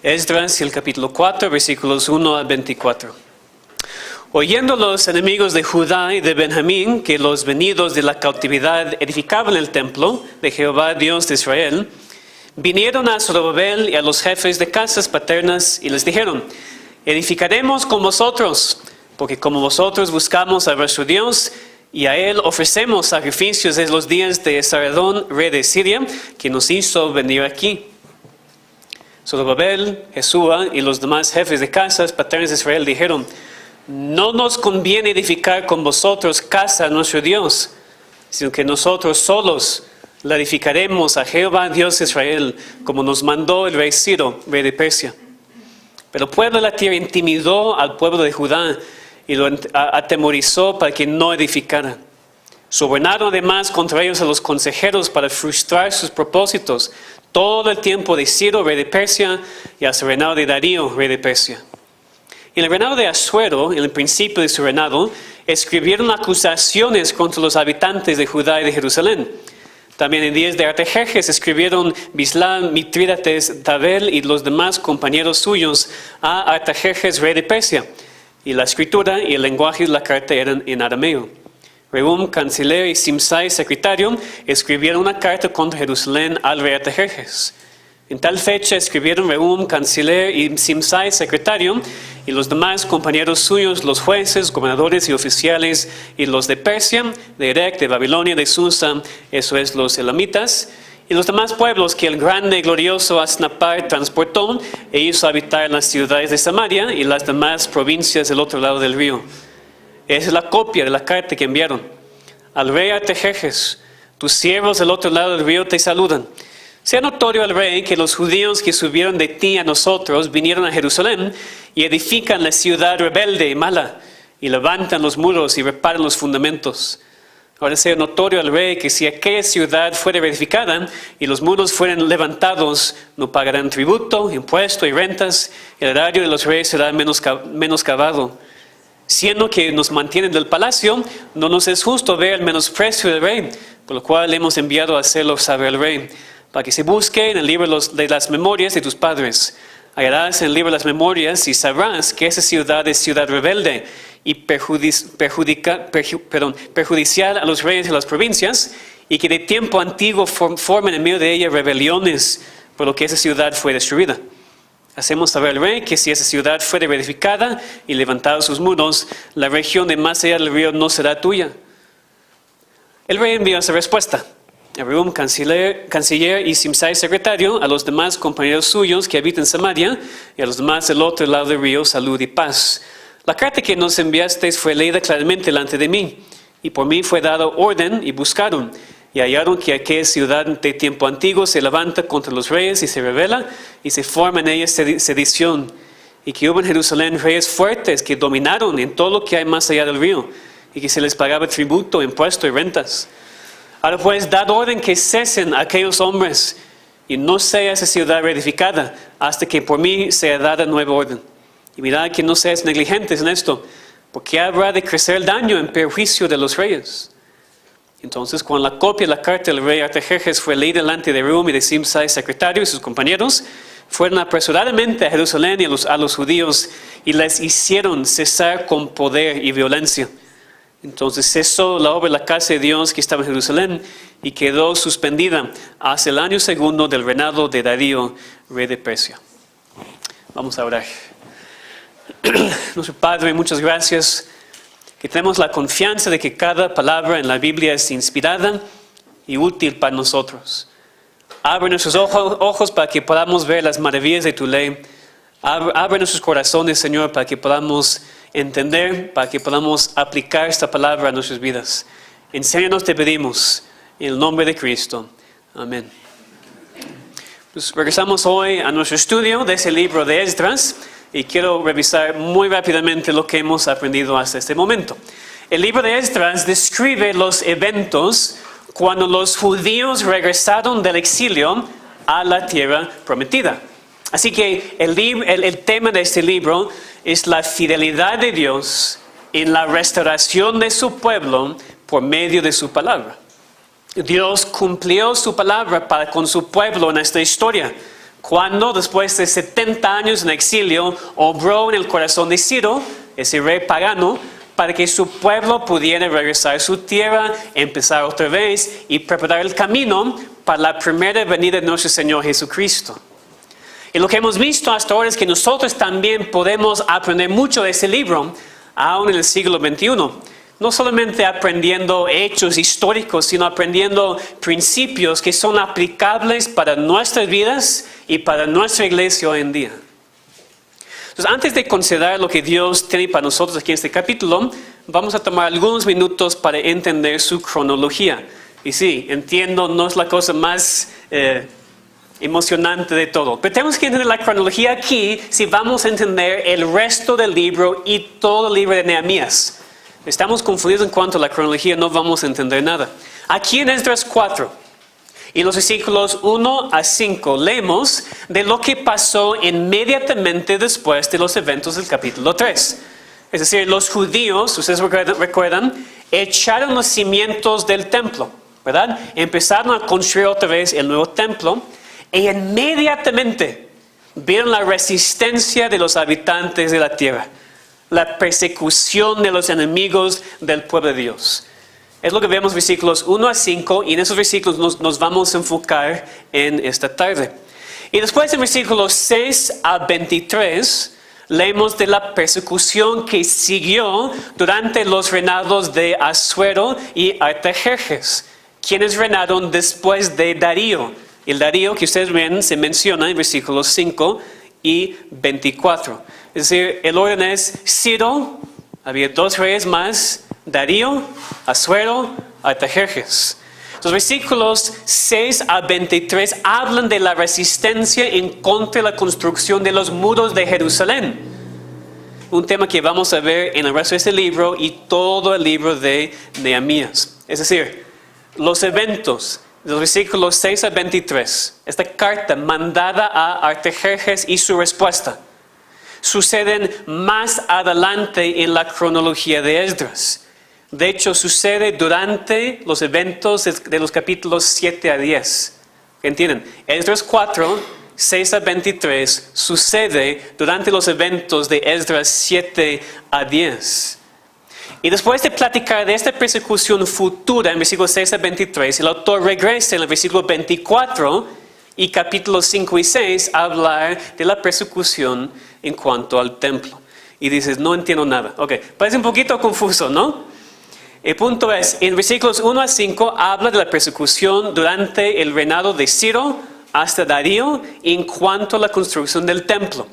Esdras, el capítulo 4, versículos 1 al 24. Oyendo los enemigos de Judá y de Benjamín que los venidos de la cautividad edificaban el templo de Jehová Dios de Israel, vinieron a Zorobabel y a los jefes de casas paternas y les dijeron: edificaremos con vosotros, porque como vosotros buscamos a vuestro Dios y a él ofrecemos sacrificios en los días de Esarhadón, rey de Siria, que nos hizo venir aquí. Zorobabel, Jesúa y los demás jefes de casas paternas de Israel dijeron: no nos conviene edificar con vosotros casa a nuestro Dios, sino que nosotros solos la edificaremos a Jehová Dios de Israel, como nos mandó el rey Ciro, rey de Persia. Pero el pueblo de la tierra intimidó al pueblo de Judá y lo atemorizó para que no edificara. Sobornaron además contra ellos a los consejeros para frustrar sus propósitos todo el tiempo de Ciro, rey de Persia, y hasta el reinado de Darío, rey de Persia. En el reinado de Asuero, en el principio de su reinado, escribieron acusaciones contra los habitantes de Judá y de Jerusalén. También en días de Artajerjes escribieron Bislán, Mitrídates, Tabel y los demás compañeros suyos a Artajerjes, rey de Persia. Y la escritura y el lenguaje de la carta eran en arameo. Rehum, canciller, y Simsai, secretario, escribieron una carta contra Jerusalén al rey Artajerjes. En tal fecha escribieron Rehum, canciller, y Simsai, secretario, y los demás compañeros suyos, los jueces, gobernadores y oficiales, y los de Persia, de Erech, de Babilonia, de Susa, eso es, los elamitas, y los demás pueblos que el grande y glorioso Asnapar transportó e hizo habitar en las ciudades de Samaria y las demás provincias del otro lado del río. Esa es la copia de la carta que enviaron. Al rey Artajerjes, tus siervos del otro lado del río te saludan. Sea notorio al rey que los judíos que subieron de ti a nosotros vinieron a Jerusalén y edifican la ciudad rebelde y mala, y levantan los muros y reparan los fundamentos. Ahora sea notorio al rey que si aquella ciudad fuera edificada y los muros fueran levantados, no pagarán tributo, impuesto y rentas, el erario de los reyes será menoscabado. Siendo que nos mantienen del palacio, no nos es justo ver el menosprecio del rey, por lo cual hemos enviado a hacerlo saber al rey, para que se busque en el libro de las memorias de tus padres. Hallarás en el libro de las memorias y sabrás que esa ciudad es ciudad rebelde y perjudicial a los reyes de las provincias, y que de tiempo antiguo forman en medio de ella rebeliones, por lo que esa ciudad fue destruida. Hacemos saber al rey que si esa ciudad fuera reedificada y levantados sus muros, la región de más allá del río no será tuya. El rey envió esa respuesta a Rehum, canciller, y Simsai, secretario, a los demás compañeros suyos que habitan en Samaria, y a los demás del otro lado del río, salud y paz. La carta que nos enviasteis fue leída claramente delante de mí, y por mí fue dado orden, y buscaron, y hallaron que aquella ciudad de tiempo antiguo se levanta contra los reyes y se rebela, y se forma en ella sedición, y que hubo en Jerusalén reyes fuertes que dominaron en todo lo que hay más allá del río, y que se les pagaba tributo, impuesto y rentas. Ahora pues, dad orden que cesen aquellos hombres, y no sea esa ciudad reedificada, hasta que por mí sea dada nueva orden. Y mirad que no seáis negligentes en esto, porque habrá de crecer el daño en perjuicio de los reyes. Entonces, cuando la copia de la carta del rey Artajerjes fue leída delante de Rehum y de Simsai, secretario, y sus compañeros, fueron apresuradamente a Jerusalén y a los judíos, y les hicieron cesar con poder y violencia. Entonces cesó la obra de la casa de Dios que estaba en Jerusalén, y quedó suspendida hasta el año segundo del reinado de Darío, rey de Persia. Vamos a orar. Nuestro Padre, muchas gracias, que tenemos la confianza de que cada palabra en la Biblia es inspirada y útil para nosotros. Abre nuestros ojos para que podamos ver las maravillas de tu ley. Abre nuestros corazones, Señor, para que podamos entender, para que podamos aplicar esta palabra a nuestras vidas. Enséñanos, te pedimos, en el nombre de Cristo. Amén. Pues regresamos hoy a nuestro estudio de ese libro de Esdras, y quiero revisar muy rápidamente lo que hemos aprendido hasta este momento. El libro de Esdras describe los eventos cuando los judíos regresaron del exilio a la tierra prometida. Así que el tema de este libro es la fidelidad de Dios en la restauración de su pueblo por medio de su palabra. Dios cumplió su palabra con su pueblo en esta historia, cuando después de 70 años en exilio obró en el corazón de Ciro, ese rey pagano, para que su pueblo pudiera regresar a su tierra, empezar otra vez y preparar el camino para la primera venida de nuestro Señor Jesucristo. Y lo que hemos visto hasta ahora es que nosotros también podemos aprender mucho de ese libro, aún en el siglo XXI. No solamente aprendiendo hechos históricos, sino aprendiendo principios que son aplicables para nuestras vidas y para nuestra iglesia hoy en día. Entonces, antes de considerar lo que Dios tiene para nosotros aquí en este capítulo, vamos a tomar algunos minutos para entender su cronología. Y sí, entiendo, no es la cosa más emocionante de todo. Pero tenemos que entender la cronología aquí si vamos a entender el resto del libro y todo el libro de Nehemías. Estamos confundidos en cuanto a la cronología, no vamos a entender nada. Aquí en Esdras 4. Y los versículos 1 a 5 leemos de lo que pasó inmediatamente después de los eventos del capítulo 3. Es decir, los judíos, ustedes recuerdan, echaron los cimientos del templo, ¿verdad? Empezaron a construir otra vez el nuevo templo e inmediatamente vieron la resistencia de los habitantes de la tierra, la persecución de los enemigos del pueblo de Dios. Es lo que vemos versículos 1 a 5 y en esos versículos nos vamos a enfocar en esta tarde. Y después en versículos 6 a 23 leemos de la persecución que siguió durante los reinados de Asuero y Artajerjes, quienes reinaron después de Darío. El Darío que ustedes ven se menciona en versículos 5 y 24. Es decir, el orden es Ciro, había 2 reyes más, Darío, Asuero, Artajerjes. Los versículos 6 a 23 hablan de la resistencia en contra de la construcción de los muros de Jerusalén. Un tema que vamos a ver en el resto de este libro y todo el libro de Nehemías. Es decir, los eventos de los versículos 6 a 23, esta carta mandada a Artajerjes y su respuesta, suceden más adelante en la cronología de Esdras. De hecho, sucede durante los eventos de los capítulos 7 a 10. ¿Entienden? Esdras 4, 6 a 23 sucede durante los eventos de Esdras 7 a 10. Y después de platicar de esta persecución futura en versículos 6 a 23, el autor regresa en el versículo 24 y capítulos 5 y 6 a hablar de la persecución en cuanto al templo. Y dices, no entiendo nada. Ok, parece un poquito confuso, ¿no? El punto es, en versículos 1 a 5 habla de la persecución durante el reinado de Ciro hasta Darío en cuanto a la construcción del templo.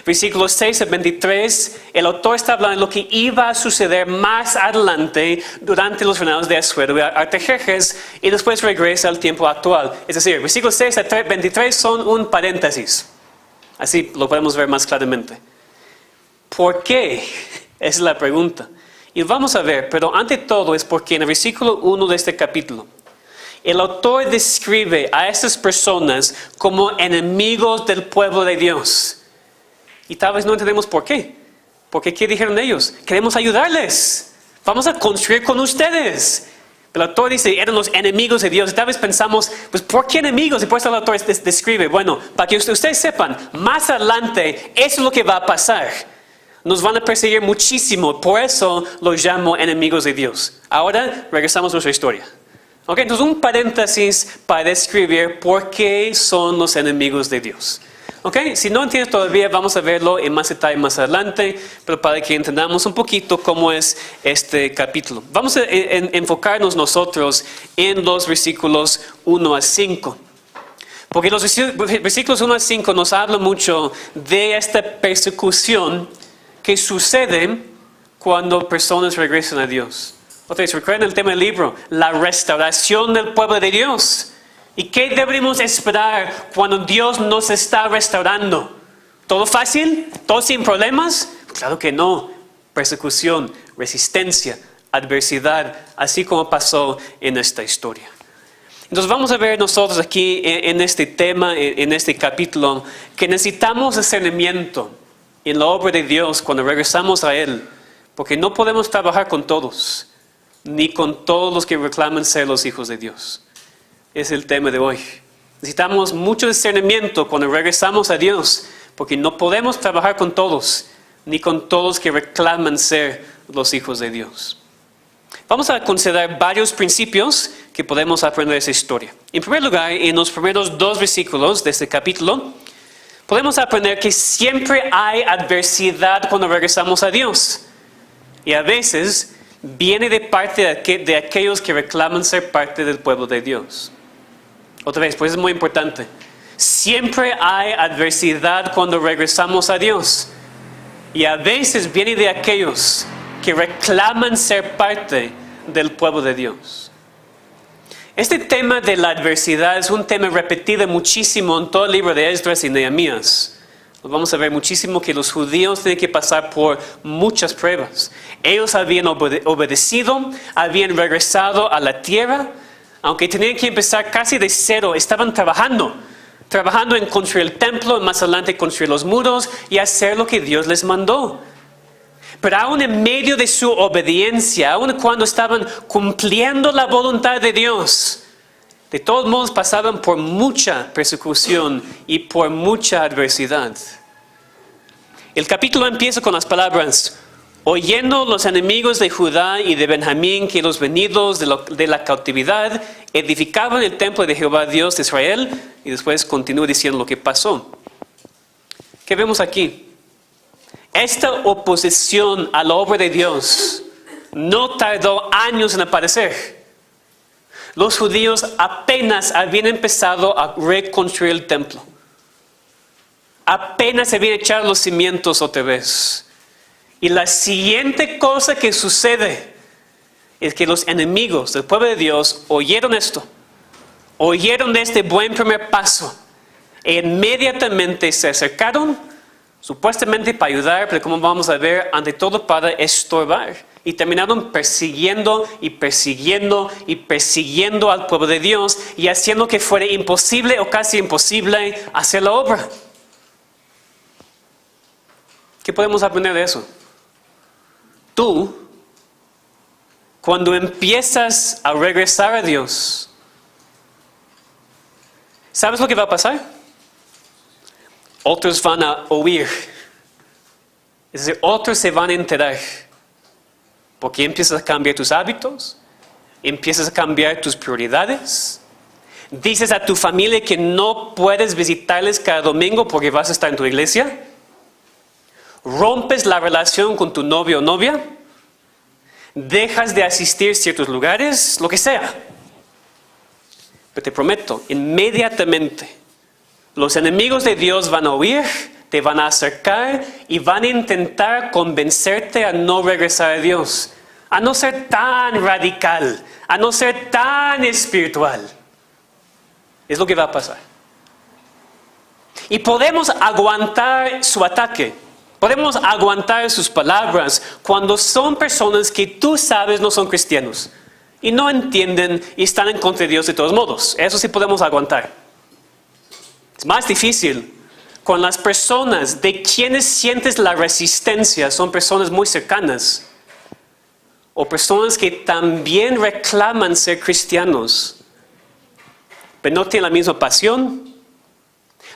Versículos 6 a 23, el autor está hablando de lo que iba a suceder más adelante durante los reinados de Asuero y Artajerjes y después regresa al tiempo actual. Es decir, versículos 6 a 23 son un paréntesis. Así lo podemos ver más claramente. ¿Por qué? Esa es la pregunta. Y vamos a ver, pero ante todo es porque en el versículo 1 de este capítulo, el autor describe a estas personas como enemigos del pueblo de Dios. Y tal vez no entendemos por qué. Porque ¿qué dijeron ellos? Queremos ayudarles. Vamos a construir con ustedes. El autor dice, eran los enemigos de Dios. Y tal vez pensamos, pues ¿por qué enemigos? Y por eso el autor describe, bueno, para que ustedes sepan, más adelante, eso es lo que va a pasar. Nos van a perseguir muchísimo, por eso los llamo enemigos de Dios. Ahora regresamos a nuestra historia. Okay, entonces un paréntesis para describir por qué son los enemigos de Dios. Okay, si no entiendes todavía, vamos a verlo en más detalle más adelante, pero para que entendamos un poquito cómo es este capítulo. Vamos a enfocarnos nosotros en los versículos 1 a 5. Porque los versículos 1 a 5 nos hablan mucho de esta persecución que sucede cuando personas regresan a Dios. Otra vez, recuerden el tema del libro, la restauración del pueblo de Dios. ¿Y qué deberíamos esperar cuando Dios nos está restaurando? ¿Todo fácil? ¿Todo sin problemas? Claro que no. Persecución, resistencia, adversidad, así como pasó en esta historia. Entonces vamos a ver nosotros aquí en este tema, en este capítulo, que necesitamos discernimiento en la obra de Dios cuando regresamos a Él, porque no podemos trabajar con todos, ni con todos los que reclaman ser los hijos de Dios. Es el tema de hoy. Necesitamos mucho discernimiento cuando regresamos a Dios, porque no podemos trabajar con todos, ni con todos que reclaman ser los hijos de Dios. Vamos a considerar varios principios que podemos aprender de esa historia. En primer lugar, en los primeros 2 versículos de este capítulo, podemos aprender que siempre hay adversidad cuando regresamos a Dios. Y a veces viene de parte de aquellos que reclaman ser parte del pueblo de Dios. Otra vez, pues es muy importante. Siempre hay adversidad cuando regresamos a Dios. Y a veces viene de aquellos que reclaman ser parte del pueblo de Dios. Este tema de la adversidad es un tema repetido muchísimo en todo el libro de Esdras y Nehemías. Vamos a ver muchísimo que los judíos tienen que pasar por muchas pruebas. Ellos habían obedecido, habían regresado a la tierra, aunque tenían que empezar casi de cero, estaban trabajando en construir el templo, más adelante construir los muros y hacer lo que Dios les mandó. Pero aún en medio de su obediencia, aún cuando estaban cumpliendo la voluntad de Dios, de todos modos pasaban por mucha persecución y por mucha adversidad. El capítulo empieza con las palabras: oyendo los enemigos de Judá y de Benjamín que los venidos de la cautividad edificaban el templo de Jehová Dios de Israel. Y después continúa diciendo lo que pasó. ¿Qué vemos aquí? Esta oposición a la obra de Dios no tardó años en aparecer. Los judíos apenas habían empezado a reconstruir el templo. Apenas se habían echado los cimientos otra vez. Y la siguiente cosa que sucede es que los enemigos del pueblo de Dios oyeron esto. Oyeron de este buen primer paso. E inmediatamente se acercaron, supuestamente para ayudar, pero como vamos a ver, ante todo para estorbar. Y terminaron persiguiendo al pueblo de Dios y haciendo que fuera imposible o casi imposible hacer la obra. ¿Qué podemos aprender de eso? Tú, cuando empiezas a regresar a Dios, ¿sabes lo que va a pasar? Otros van a oír. Es decir, otros se van a enterar. Porque empiezas a cambiar tus hábitos, empiezas a cambiar tus prioridades. Dices a tu familia que no puedes visitarles cada domingo porque vas a estar en tu iglesia. Rompes la relación con tu novio o novia. Dejas de asistir a ciertos lugares, lo que sea. Pero te prometo, inmediatamente, los enemigos de Dios van a oír, te van a acercar y van a intentar convencerte a no regresar a Dios, a no ser tan radical, a no ser tan espiritual. Es lo que va a pasar. Y podemos aguantar su ataque, podemos aguantar sus palabras cuando son personas que tú sabes no son cristianos y no entienden y están en contra de Dios de todos modos. Eso sí podemos aguantar. Es más difícil con las personas de quienes sientes la resistencia, son personas muy cercanas o personas que también reclaman ser cristianos, pero no tienen la misma pasión,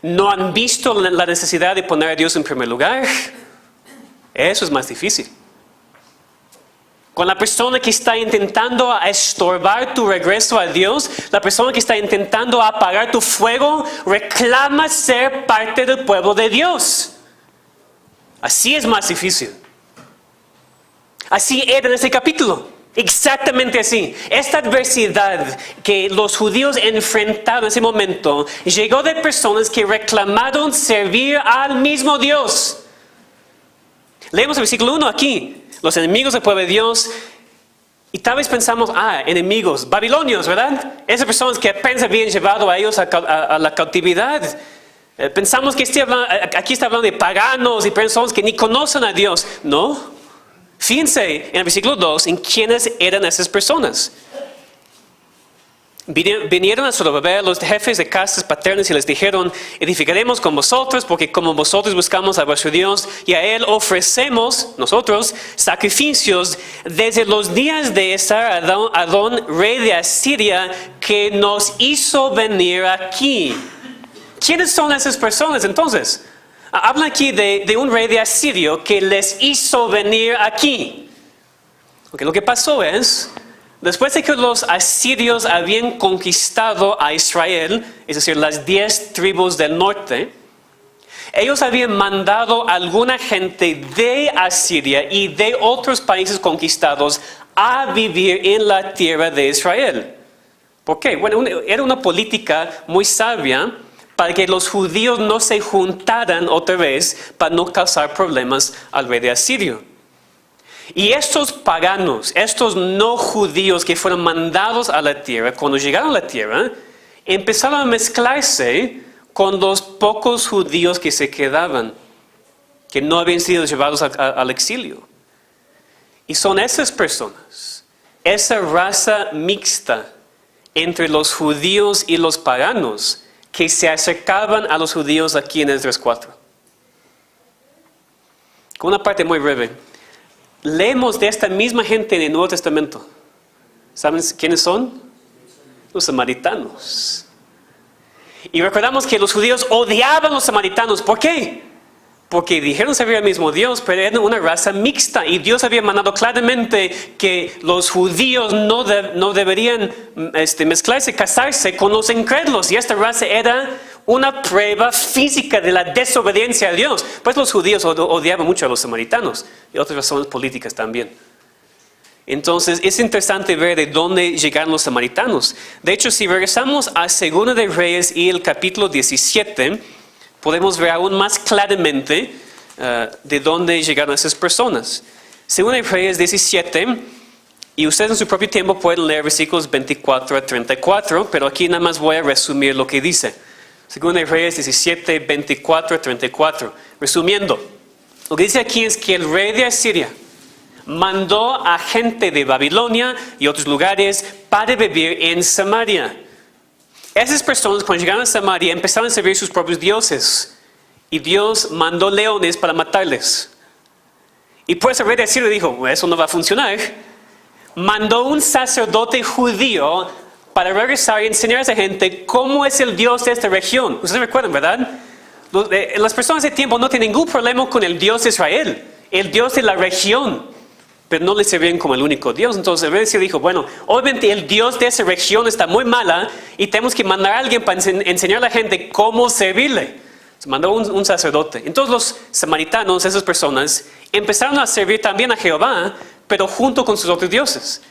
no han visto la necesidad de poner a Dios en primer lugar. Eso es más difícil. Con la persona que está intentando estorbar tu regreso a Dios, la persona que está intentando apagar tu fuego, reclama ser parte del pueblo de Dios. Así es más difícil. Así era en este capítulo. Exactamente así. Esta adversidad que los judíos enfrentaron en ese momento llegó de personas que reclamaron servir al mismo Dios. Leemos el versículo 1 aquí. Los enemigos del pueblo de Dios. Y tal vez pensamos, enemigos, babilonios, ¿verdad? Esas personas que apenas habían llevado a ellos a la cautividad. Pensamos que aquí está hablando de paganos y personas que ni conocen a Dios. No. Fíjense en el versículo 2 en quiénes eran esas personas. Vinieron a Zorobabel los jefes de casas paternas y les dijeron: edificaremos con vosotros, porque como vosotros buscamos a vuestro Dios, y a Él ofrecemos, nosotros, sacrificios desde los días de Esar-Adón, rey de Asiria, que nos hizo venir aquí. ¿Quiénes son esas personas entonces? Habla aquí de un rey de Asirio que les hizo venir aquí. Porque lo que pasó es, después de que los asirios habían conquistado a Israel, es decir, las 10 tribus del norte, ellos habían mandado a alguna gente de Asiria y de otros países conquistados a vivir en la tierra de Israel. ¿Por qué? Bueno, era una política muy sabia para que los judíos no se juntaran otra vez para no causar problemas al rey de Asirio. Y estos paganos, estos no judíos que fueron mandados a la tierra, cuando llegaron a la tierra, empezaron a mezclarse con los pocos judíos que se quedaban, que no habían sido llevados al exilio. Y son esas personas, esa raza mixta entre los judíos y los paganos, que se acercaban a los judíos aquí en Esdras 4. Con una parte muy breve. Leemos de esta misma gente en el Nuevo Testamento. ¿Saben quiénes son? Los samaritanos. Y recordamos que los judíos odiaban a los samaritanos. ¿Por qué? Porque dijeron servir al mismo Dios, pero eran una raza mixta. Y Dios había mandado claramente que los judíos no deberían mezclarse, casarse con los incrédulos. Y esta raza era una prueba física de la desobediencia a Dios. Pues los judíos odiaban mucho a los samaritanos. Y otras razones políticas también. Entonces es interesante ver de dónde llegaron los samaritanos. De hecho, si regresamos a 2 de Reyes y el capítulo 17, podemos ver aún más claramente de dónde llegaron esas personas. 2 de Reyes 17, y ustedes en su propio tiempo pueden leer versículos 24 a 34, pero aquí nada más voy a resumir lo que dice. 2 de Reyes 17, 24 a 34. Resumiendo, lo que dice aquí es que el rey de Asiria mandó a gente de Babilonia y otros lugares para vivir en Samaria. Esas personas, cuando llegaron a Samaria, empezaron a servir sus propios dioses. Y Dios mandó leones para matarles. Y pues el rey de Asiria dijo: eso no va a funcionar. Mandó un sacerdote judío para regresar y enseñar a esa gente cómo es el Dios de esta región. Ustedes recuerdan, ¿verdad? Las personas de tiempo no tienen ningún problema con el Dios de Israel, el Dios de la región, pero no le servían como el único Dios. Entonces el rey de Asiria dijo: bueno, obviamente el Dios de esa región está muy mala y tenemos que mandar a alguien para enseñar a la gente cómo servirle. Se mandó un sacerdote. Entonces los samaritanos, esas personas, empezaron a servir también a Jehová, pero junto con sus otros dioses.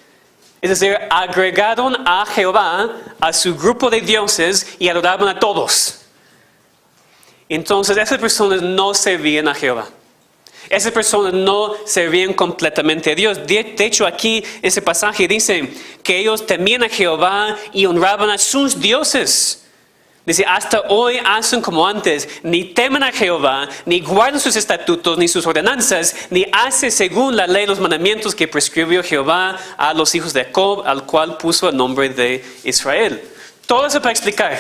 Es decir, agregaron a Jehová a su grupo de dioses y adoraban a todos. Entonces esas personas no servían a Jehová. Esas personas no servían completamente a Dios. De hecho, aquí ese pasaje dice que ellos temían a Jehová y honraban a sus dioses. Dice: hasta hoy hacen como antes, ni temen a Jehová, ni guardan sus estatutos, ni sus ordenanzas, ni hacen según la ley los mandamientos que prescribió Jehová a los hijos de Jacob, al cual puso el nombre de Israel. Todo eso para explicar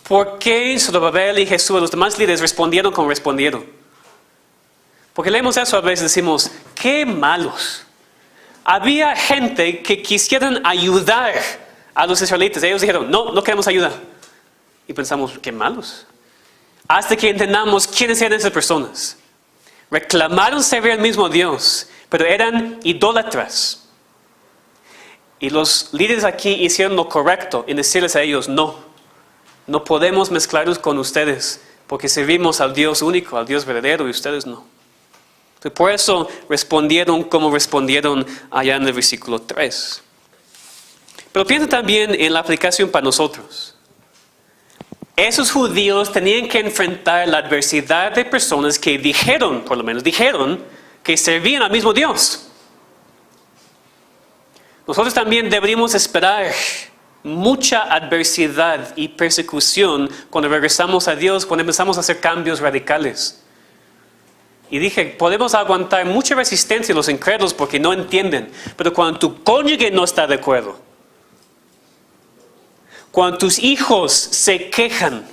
por qué Zorobabel y Jesús y los demás líderes respondieron como respondieron. Porque leemos eso a veces y decimos: qué malos. Había gente que quisieran ayudar a los israelitas. Ellos dijeron: no queremos ayuda. Y pensamos: qué malos. Hasta que entendamos quiénes eran esas personas. Reclamaron servir al mismo Dios, pero eran idólatras. Y los líderes aquí hicieron lo correcto en decirles a ellos: no podemos mezclarnos con ustedes, porque servimos al Dios único, al Dios verdadero, y ustedes no. Entonces, por eso respondieron como respondieron allá en el versículo 3. Pero piensa también en la aplicación para nosotros. Esos judíos tenían que enfrentar la adversidad de personas que dijeron, por lo menos dijeron, que servían al mismo Dios. Nosotros también deberíamos esperar mucha adversidad y persecución cuando regresamos a Dios, cuando empezamos a hacer cambios radicales. Y dije, podemos aguantar mucha resistencia a los incrédulos porque no entienden. Pero cuando tu cónyuge no está de acuerdo, cuando tus hijos se quejan,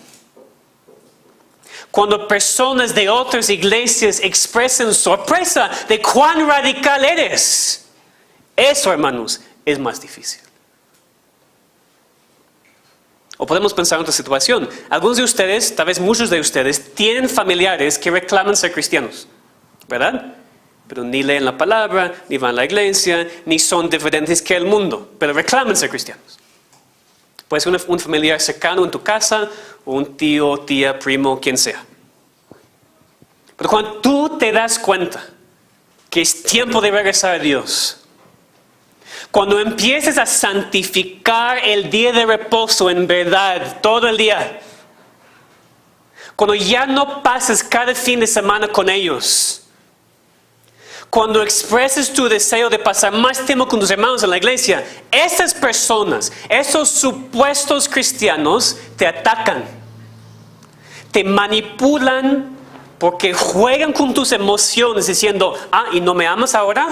cuando personas de otras iglesias expresan sorpresa de cuán radical eres, eso, hermanos, es más difícil. O podemos pensar en otra situación. Algunos de ustedes, tal vez muchos de ustedes, tienen familiares que reclaman ser cristianos, ¿verdad? Pero ni leen la palabra, ni van a la iglesia, ni son diferentes que el mundo, pero reclaman ser cristianos. Puede ser un familiar cercano en tu casa, o un tío, tía, primo, quien sea. Pero cuando tú te das cuenta que es tiempo de regresar a Dios, cuando empieces a santificar el día de reposo en verdad, todo el día, cuando ya no pases cada fin de semana con ellos, cuando expreses tu deseo de pasar más tiempo con tus hermanos en la iglesia, esas personas, esos supuestos cristianos, te atacan, te manipulan porque juegan con tus emociones diciendo, ¿y no me amas ahora?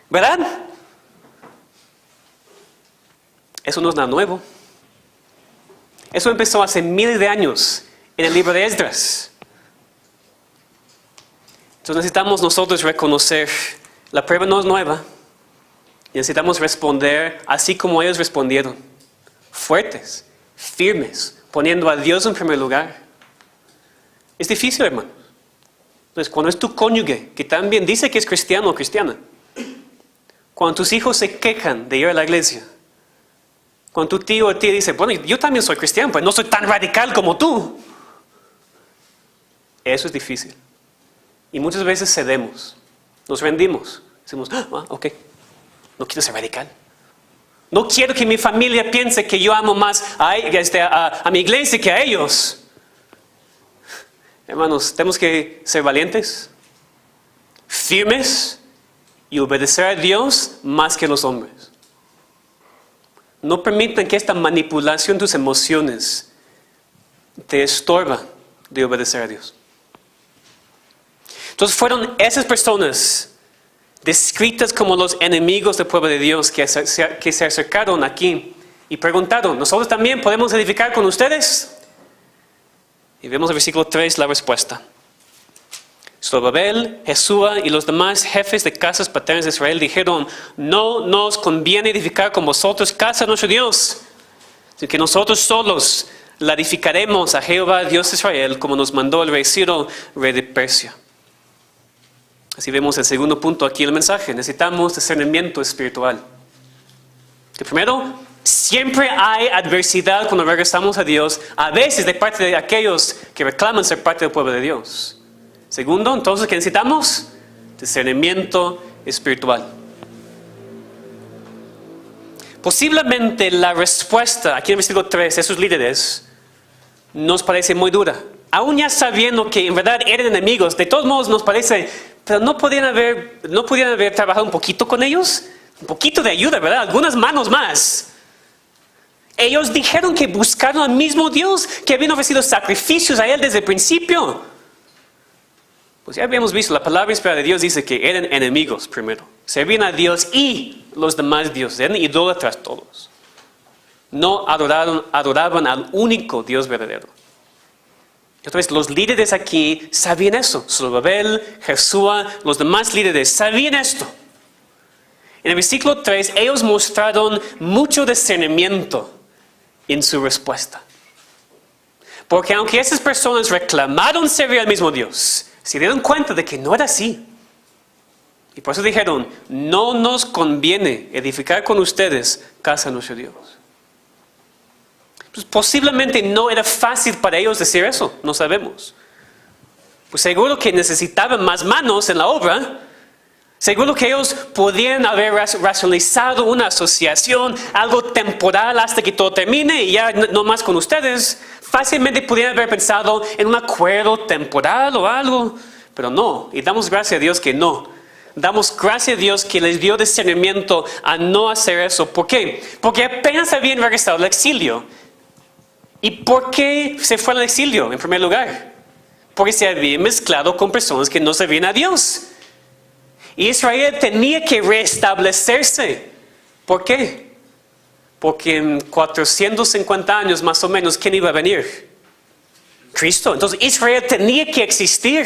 ¿Verdad? Eso no es nada nuevo. Eso empezó hace miles de años en el libro de Esdras. Entonces necesitamos nosotros reconocer, la prueba no es nueva. Y necesitamos responder así como ellos respondieron. Fuertes, firmes, poniendo a Dios en primer lugar. Es difícil, hermano. Entonces, cuando es tu cónyuge, que también dice que es cristiano o cristiana, cuando tus hijos se quejan de ir a la iglesia, cuando tu tío o tía dice, bueno, yo también soy cristiano, pues no soy tan radical como tú. Eso es difícil. Y muchas veces cedemos, nos rendimos. Decimos, ok, no quiero ser radical. No quiero que mi familia piense que yo amo más a mi iglesia que a ellos. Hermanos, tenemos que ser valientes, firmes y obedecer a Dios más que a los hombres. No permitan que esta manipulación de tus emociones te estorba de obedecer a Dios. Entonces fueron esas personas descritas como los enemigos del pueblo de Dios que se acercaron aquí y preguntaron, ¿nosotros también podemos edificar con ustedes? Y vemos en el versículo 3 la respuesta. Zorobabel, Jesúa y los demás jefes de casas paternas de Israel dijeron, no nos conviene edificar con vosotros casa de nuestro Dios, sino que nosotros solos la edificaremos a Jehová, Dios de Israel, como nos mandó el rey Ciro, rey de Persia. Así vemos el segundo punto aquí en el mensaje. Necesitamos discernimiento espiritual. Que primero, siempre hay adversidad cuando regresamos a Dios, a veces de parte de aquellos que reclaman ser parte del pueblo de Dios. Segundo, entonces, ¿qué necesitamos? Discernimiento espiritual. Posiblemente la respuesta, aquí en el versículo 3, de esos líderes, nos parece muy dura. Aún ya sabiendo que en verdad eran enemigos, de todos modos nos parece, pero no podían haber trabajado un poquito con ellos, un poquito de ayuda, ¿verdad? Algunas manos más. Ellos dijeron que buscaron al mismo Dios, que habían ofrecido sacrificios a Él desde el principio. Pues ya habíamos visto, la palabra inspirada de Dios dice que eran enemigos primero. Servían a Dios y los demás dioses, eran idólatras todos. No adoraban al único Dios verdadero. Y otra vez, los líderes aquí sabían eso. Zorobabel, Jesúa, los demás líderes sabían esto. En el versículo 3, ellos mostraron mucho discernimiento en su respuesta. Porque aunque esas personas reclamaron servir al mismo Dios, se dieron cuenta de que no era así. Y por eso dijeron, no nos conviene edificar con ustedes casa de nuestro Dios. Pues posiblemente no era fácil para ellos decir eso, no sabemos. Pues seguro que necesitaban más manos en la obra. Seguro que ellos podían haber racionalizado una asociación, algo temporal hasta que todo termine y ya no más con ustedes. Fácilmente podían haber pensado en un acuerdo temporal o algo, pero no. Y damos gracias a Dios que no. Damos gracias a Dios que les dio discernimiento a no hacer eso. ¿Por qué? Porque apenas habían regresado al exilio. ¿Y por qué se fueron al exilio en primer lugar? Porque se habían mezclado con personas que no servían a Dios. Israel tenía que restablecerse. ¿Por qué? Porque en 450 años más o menos, ¿quién iba a venir? Cristo. Entonces Israel tenía que existir.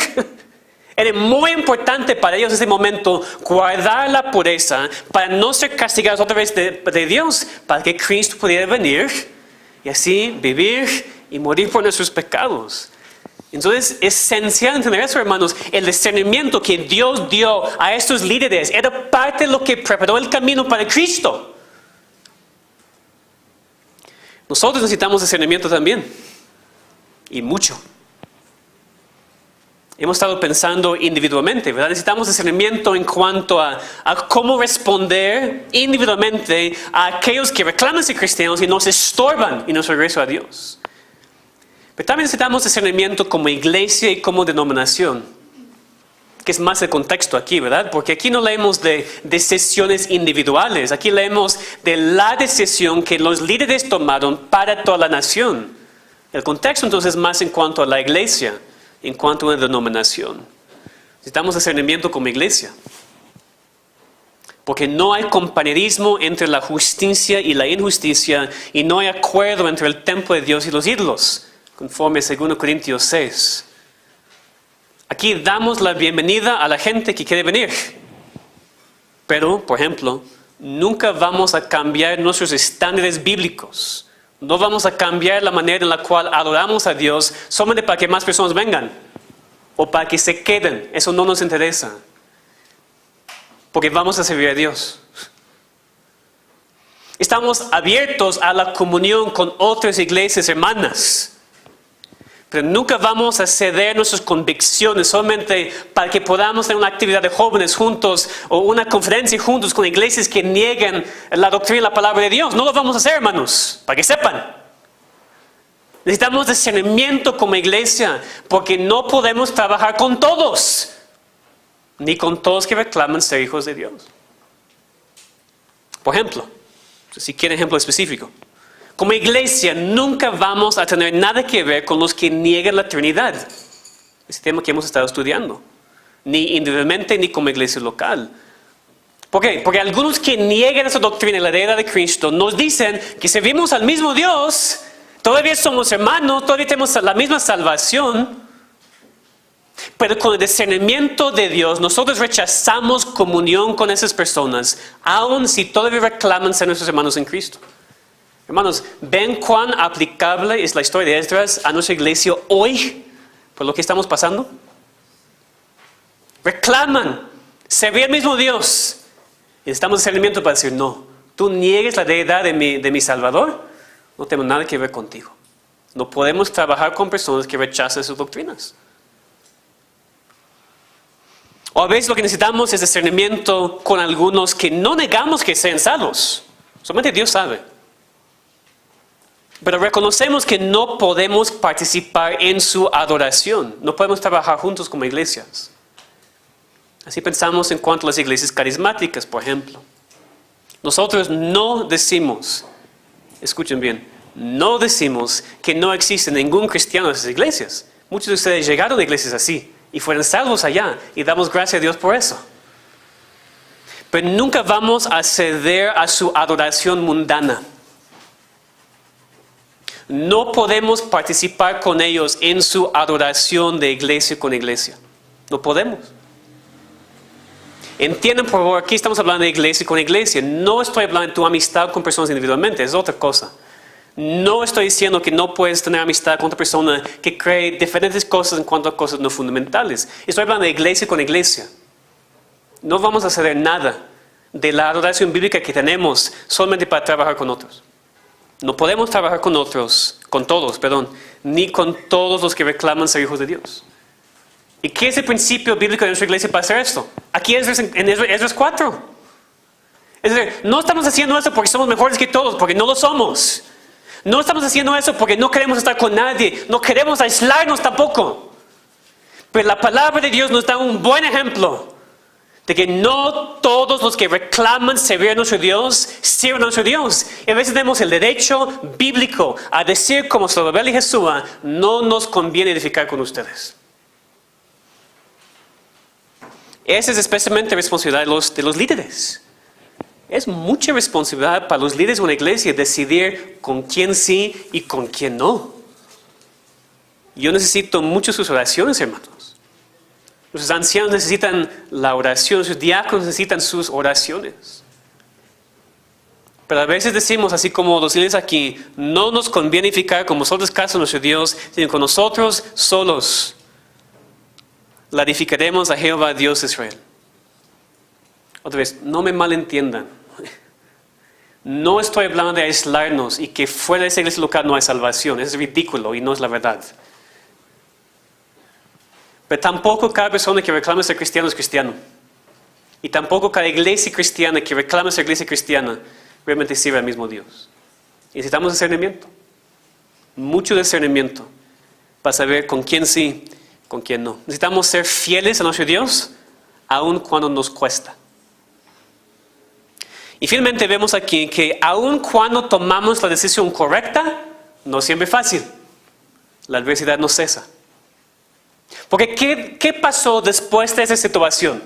Era muy importante para ellos en ese momento guardar la pureza para no ser castigados otra vez de Dios, para que Cristo pudiera venir y así vivir y morir por nuestros pecados. Entonces es esencial entender eso, hermanos. El discernimiento que Dios dio a estos líderes era parte de lo que preparó el camino para Cristo. Nosotros necesitamos discernimiento también, y mucho. Hemos estado pensando individualmente, ¿verdad? Necesitamos discernimiento en cuanto a cómo responder individualmente a aquellos que reclaman ser cristianos y nos estorban en nuestro regreso a Dios. Pero también necesitamos discernimiento como iglesia y como denominación, que es más el contexto aquí, ¿verdad? Porque aquí no leemos de decisiones individuales, aquí leemos de la decisión que los líderes tomaron para toda la nación. El contexto entonces es más en cuanto a la iglesia, en cuanto a una denominación. Necesitamos discernimiento como iglesia. Porque no hay compañerismo entre la justicia y la injusticia, y no hay acuerdo entre el templo de Dios y los ídolos, conforme a 2 Corintios 6. Aquí damos la bienvenida a la gente que quiere venir. Pero, por ejemplo, nunca vamos a cambiar nuestros estándares bíblicos. No vamos a cambiar la manera en la cual adoramos a Dios solamente para que más personas vengan o para que se queden. Eso no nos interesa. Porque vamos a servir a Dios. Estamos abiertos a la comunión con otras iglesias hermanas. Pero nunca vamos a ceder nuestras convicciones solamente para que podamos tener una actividad de jóvenes juntos o una conferencia juntos con iglesias que niegan la doctrina y la palabra de Dios. No lo vamos a hacer, hermanos, para que sepan. Necesitamos discernimiento como iglesia porque no podemos trabajar con todos, ni con todos que reclaman ser hijos de Dios. Por ejemplo, si quieren ejemplo específico. Como iglesia nunca vamos a tener nada que ver con los que niegan la Trinidad. Ese tema que hemos estado estudiando. Ni individualmente ni como iglesia local. ¿Por qué? Porque algunos que niegan esa doctrina y la deidad de Cristo nos dicen que servimos al mismo Dios, todavía somos hermanos, todavía tenemos la misma salvación. Pero con el discernimiento de Dios nosotros rechazamos comunión con esas personas, aun si todavía reclaman ser nuestros hermanos en Cristo. Hermanos, ¿ven cuán aplicable es la historia de Esdras a nuestra iglesia hoy por lo que estamos pasando? Reclaman, servir al mismo Dios. Y necesitamos discernimiento para decir, no, tú niegues la deidad de mi Salvador, no tengo nada que ver contigo. No podemos trabajar con personas que rechazan sus doctrinas. O a veces lo que necesitamos es discernimiento con algunos que no negamos que sean salvos. Solamente Dios sabe. Pero reconocemos que no podemos participar en su adoración. No podemos trabajar juntos como iglesias. Así pensamos en cuanto a las iglesias carismáticas, por ejemplo. Nosotros no decimos, escuchen bien, no decimos que no existe ningún cristiano en esas iglesias. Muchos de ustedes llegaron a iglesias así y fueron salvos allá y damos gracias a Dios por eso. Pero nunca vamos a ceder a su adoración mundana. No podemos participar con ellos en su adoración de iglesia con iglesia. No podemos. Entiendan por favor, aquí estamos hablando de iglesia con iglesia. No estoy hablando de tu amistad con personas individualmente, es otra cosa. No estoy diciendo que no puedes tener amistad con otra persona que cree diferentes cosas en cuanto a cosas no fundamentales. Estoy hablando de iglesia con iglesia. No vamos a hacer nada de la adoración bíblica que tenemos solamente para trabajar con otros. No podemos trabajar con todos, ni con todos los que reclaman ser hijos de Dios. ¿Y qué es el principio bíblico de nuestra iglesia para hacer esto? Aquí en Esdras 4. Es decir, no estamos haciendo eso porque somos mejores que todos, porque no lo somos. No estamos haciendo eso porque no queremos estar con nadie, no queremos aislarnos tampoco. Pero la palabra de Dios nos da un buen ejemplo de que no todos los que reclaman servir a nuestro Dios, sirven a nuestro Dios. Y a veces tenemos el derecho bíblico a decir como Zorobabel y Jesúa, no nos conviene edificar con ustedes. Esa es especialmente responsabilidad de los líderes. Es mucha responsabilidad para los líderes de una iglesia decidir con quién sí y con quién no. Yo necesito mucho sus oraciones, hermanos. Los ancianos necesitan la oración, sus diáconos necesitan sus oraciones. Pero a veces decimos, así como los líderes aquí, no nos conviene edificar con vosotros casa de nuestro Dios, sino con nosotros solos la edificaremos a Jehová Dios de Israel. Otra vez, no me malentiendan. No estoy hablando de aislarnos y que fuera de esa iglesia local no hay salvación. Es ridículo y no es la verdad. Pero tampoco cada persona que reclama ser cristiano es cristiano. Y tampoco cada iglesia cristiana que reclama ser iglesia cristiana realmente sirve al mismo Dios. Necesitamos discernimiento. Mucho discernimiento para saber con quién sí, con quién no. Necesitamos ser fieles a nuestro Dios, aun cuando nos cuesta. Y finalmente vemos aquí que aun cuando tomamos la decisión correcta, no siempre es fácil. La adversidad no cesa. Porque ¿qué pasó después de esa situación?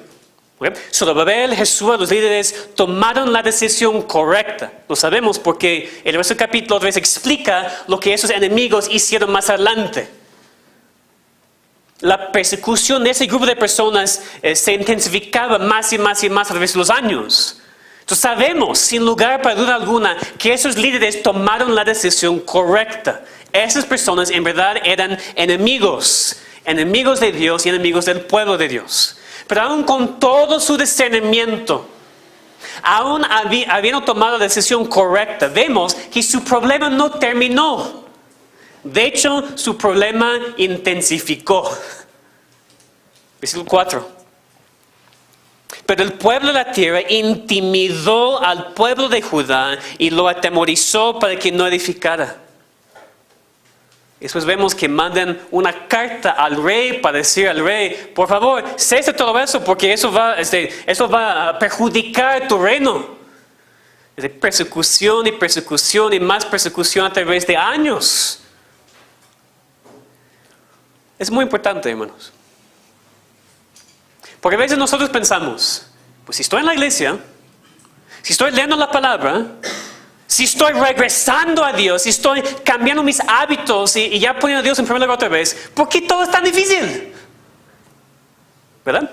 Zorobabel, Jesús, los líderes tomaron la decisión correcta. Lo sabemos porque el resto del capítulo otra vez explica lo que esos enemigos hicieron más adelante. La persecución de ese grupo de personas se intensificaba más y más y más a través de los años. Entonces sabemos, sin lugar para duda alguna, que esos líderes tomaron la decisión correcta. Esas personas en verdad eran enemigos de Dios y enemigos del pueblo de Dios. Pero aún con todo su discernimiento, aún habiendo tomado la decisión correcta, vemos que su problema no terminó. De hecho, su problema intensificó. Versículo 4. Pero el pueblo de la tierra intimidó al pueblo de Judá y lo atemorizó para que no edificara. Después vemos que mandan una carta al rey para decir al rey, por favor, cese todo eso porque eso va a perjudicar tu reino. De persecución y persecución y más persecución a través de años. Es muy importante, hermanos. Porque a veces nosotros pensamos, pues si estoy en la iglesia, si estoy leyendo la palabra, si estoy regresando a Dios, si estoy cambiando mis hábitos y ya poniendo a Dios en primer lugar otra vez, ¿por qué todo es tan difícil? ¿Verdad?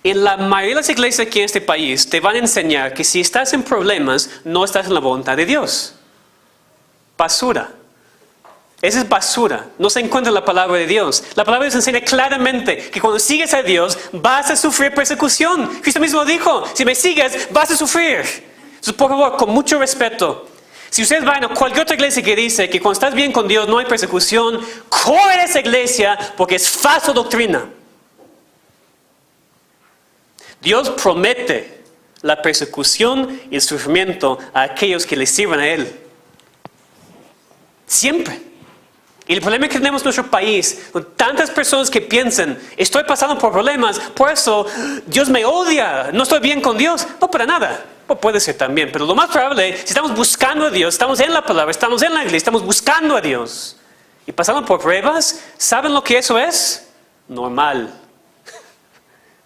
En la mayoría de las iglesias aquí en este país te van a enseñar que si estás en problemas, no estás en la voluntad de Dios. Basura. Esa es basura. No se encuentra en la palabra de Dios. La palabra de Dios enseña claramente que cuando sigues a Dios vas a sufrir persecución. Cristo mismo dijo, si me sigues vas a sufrir. Entonces, por favor, con mucho respeto, si ustedes van a cualquier otra iglesia que dice que cuando estás bien con Dios no hay persecución, corre a esa iglesia porque es falsa doctrina. Dios promete la persecución y el sufrimiento a aquellos que le sirvan a Él. Siempre. Y el problema que tenemos en nuestro país, con tantas personas que piensan, estoy pasando por problemas, por eso Dios me odia, no estoy bien con Dios. No, para nada. O puede ser también, pero lo más probable, si estamos buscando a Dios, estamos en la palabra, estamos en la iglesia, estamos buscando a Dios y pasando por pruebas, ¿saben lo que eso es? Normal.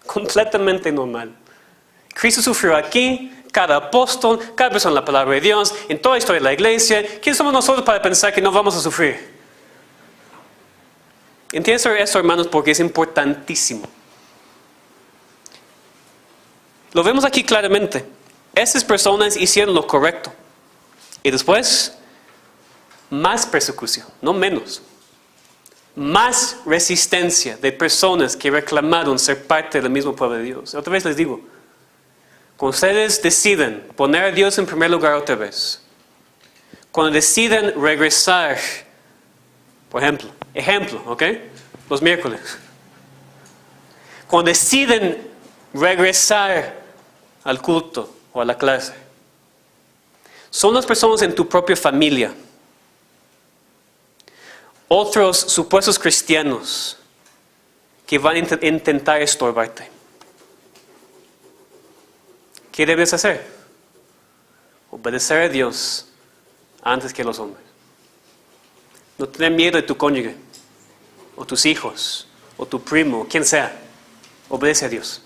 Completamente normal. Cristo sufrió aquí, cada apóstol, cada persona en la palabra de Dios, en toda la historia de la iglesia. ¿Quién somos nosotros para pensar que no vamos a sufrir? Entiendan esto, hermanos, porque es importantísimo. Lo vemos aquí claramente. Esas personas hicieron lo correcto. Y después, más persecución, no menos. Más resistencia de personas que reclamaron ser parte del mismo pueblo de Dios. Otra vez les digo, cuando ustedes deciden poner a Dios en primer lugar otra vez, cuando deciden regresar, por ejemplo, ¿ok? Los miércoles. Cuando deciden regresar al culto o a la clase, son las personas en tu propia familia, otros supuestos cristianos que van a intentar estorbarte. ¿Qué debes hacer? Obedecer a Dios antes que los hombres. No tener miedo de tu cónyuge, o tus hijos, o tu primo, o quien sea. Obedece a Dios.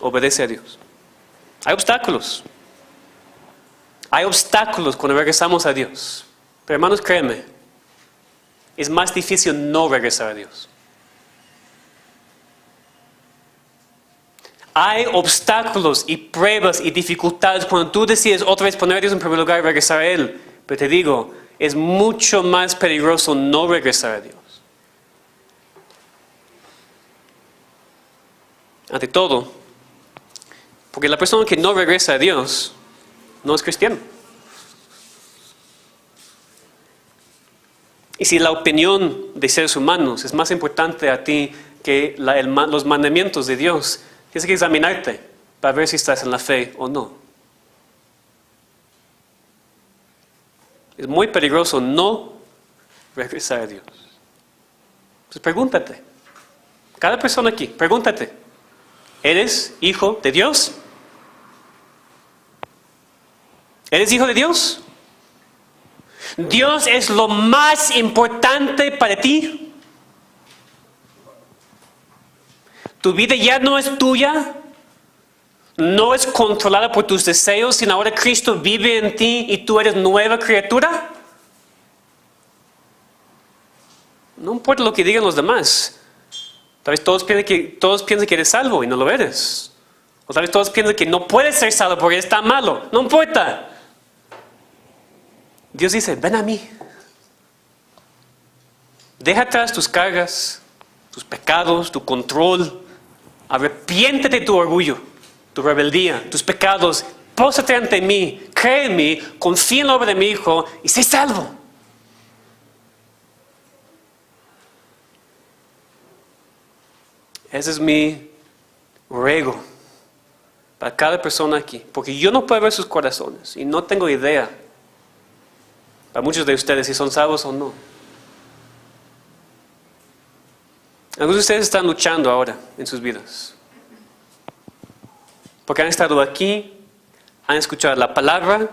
obedece a Dios. Hay obstáculos. Hay obstáculos cuando regresamos a Dios. Pero hermanos, créeme, es más difícil no regresar a Dios. Hay obstáculos y pruebas y dificultades cuando tú decides otra vez poner a Dios en primer lugar y regresar a Él. Pero te digo, es mucho más peligroso no regresar a Dios. Ante todo, porque la persona que no regresa a Dios no es cristiano. Y si la opinión de seres humanos es más importante a ti que los mandamientos de Dios, tienes que examinarte para ver si estás en la fe o no. Es muy peligroso no regresar a Dios. Entonces pregúntate, cada persona aquí, pregúntate, ¿eres hijo de Dios? ¿Eres hijo de Dios? ¿Dios es lo más importante para ti? ¿Tu vida ya no es tuya? ¿No es controlada por tus deseos, sino ahora Cristo vive en ti y tú eres nueva criatura? No importa lo que digan los demás. Tal vez todos piensan que eres salvo y no lo eres. O tal vez todos piensan que no puedes ser salvo porque eres tan malo. No importa. Dios dice, ven a mí. Deja atrás tus cargas, tus pecados, tu control. Arrepiéntete de tu orgullo, tu rebeldía, tus pecados. Póstrate ante mí, cree en mí, confía en la obra de mi Hijo y sé salvo. Ese es mi ruego para cada persona aquí. Porque yo no puedo ver sus corazones y no tengo idea para muchos de ustedes si son salvos o no. Algunos de ustedes están luchando ahora en sus vidas. Porque han estado aquí, han escuchado la palabra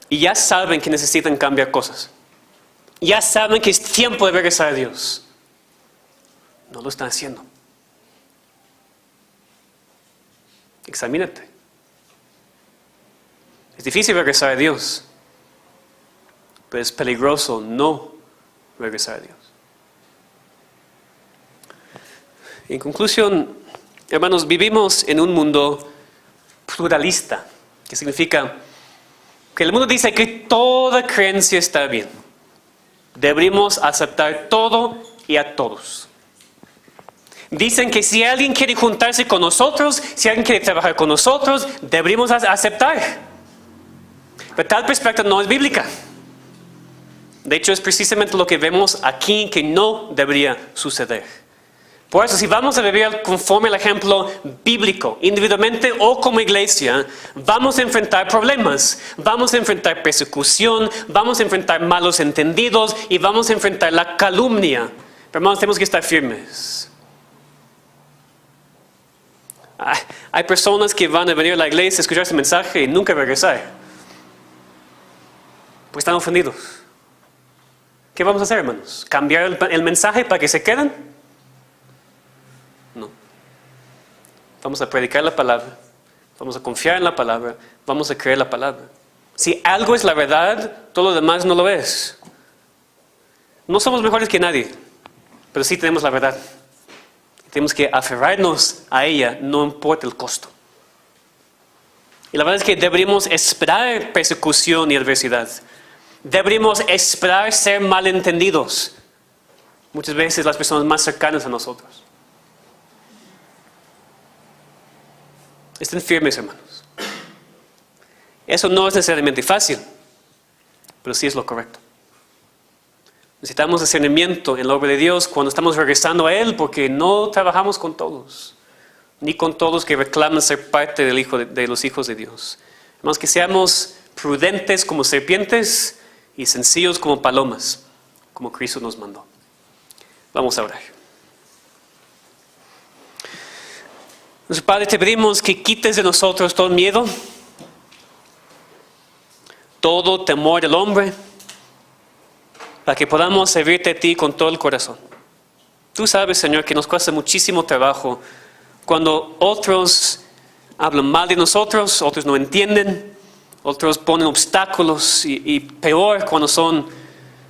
y ya saben que necesitan cambiar cosas. Ya saben que es tiempo de regresar a Dios. No lo están haciendo. Examínate. Es difícil regresar a Dios, pero es peligroso no regresar a Dios. En conclusión, hermanos, vivimos en un mundo pluralista, que significa que el mundo dice que toda creencia está bien. Deberíamos aceptar todo y a todos. Dicen que si alguien quiere juntarse con nosotros, si alguien quiere trabajar con nosotros, deberíamos aceptar. Pero tal perspectiva no es bíblica. De hecho, es precisamente lo que vemos aquí que no debería suceder. Por eso, si vamos a vivir conforme al ejemplo bíblico, individualmente o como iglesia, vamos a enfrentar problemas, vamos a enfrentar persecución, vamos a enfrentar malos entendidos y vamos a enfrentar la calumnia. Pero hermanos, tenemos que estar firmes. Hay personas que van a venir a la iglesia a escuchar ese mensaje y nunca regresar. Pues están ofendidos. ¿Qué vamos a hacer, hermanos? ¿Cambiar el mensaje para que se queden? No. Vamos a predicar la palabra. Vamos a confiar en la palabra. Vamos a creer la palabra. Si algo es la verdad, todo lo demás no lo es. No somos mejores que nadie, pero sí tenemos la verdad. Tenemos que aferrarnos a ella, no importa el costo. Y la verdad es que deberíamos esperar persecución y adversidad. Deberíamos esperar ser malentendidos. Muchas veces las personas más cercanas a nosotros. Estén firmes, hermanos. Eso no es necesariamente fácil, pero sí es lo correcto. Necesitamos discernimiento en la obra de Dios cuando estamos regresando a Él, porque no trabajamos con todos, ni con todos que reclaman ser parte de los hijos de Dios. Hermanos, que seamos prudentes como serpientes y sencillos como palomas, como Cristo nos mandó. Vamos a orar. Nuestro Padre, te pedimos que quites de nosotros todo miedo, todo temor del hombre, para que podamos servirte a ti con todo el corazón. Tú sabes, Señor, que nos cuesta muchísimo trabajo Cuando otros hablan mal de nosotros, otros no entienden, otros ponen obstáculos y peor cuando son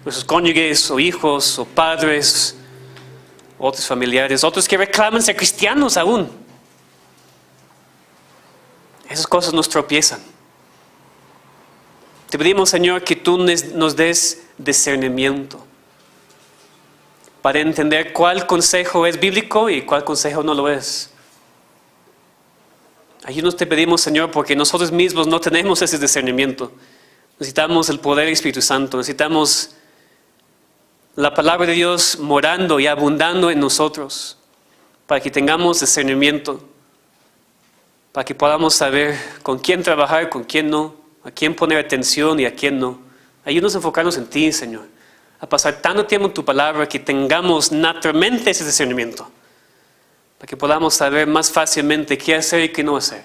nuestros cónyuges o hijos o padres, otros familiares, otros que reclaman ser cristianos aún. Esas cosas nos tropiezan. Te pedimos, Señor, que tú nos des discernimiento para entender cuál consejo es bíblico y cuál consejo no lo es. Ayúdanos, te pedimos, Señor, porque nosotros mismos no tenemos ese discernimiento. Necesitamos el poder del Espíritu Santo, necesitamos la palabra de Dios morando y abundando en nosotros, para que tengamos discernimiento, para que podamos saber con quién trabajar, con quién no, a quién poner atención y a quién no. Ayúdanos a enfocarnos en ti, Señor, a pasar tanto tiempo en tu palabra que tengamos naturalmente ese discernimiento, para que podamos saber más fácilmente qué hacer y qué no hacer.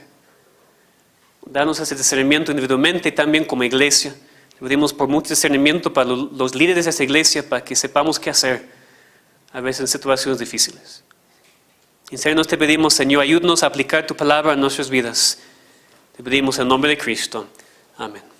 Danos ese discernimiento individualmente y también como iglesia. Te pedimos por mucho discernimiento para los líderes de esa iglesia, para que sepamos qué hacer a veces en situaciones difíciles. En serio te pedimos, Señor, ayúdanos a aplicar tu palabra en nuestras vidas. Te pedimos en nombre de Cristo. Amén.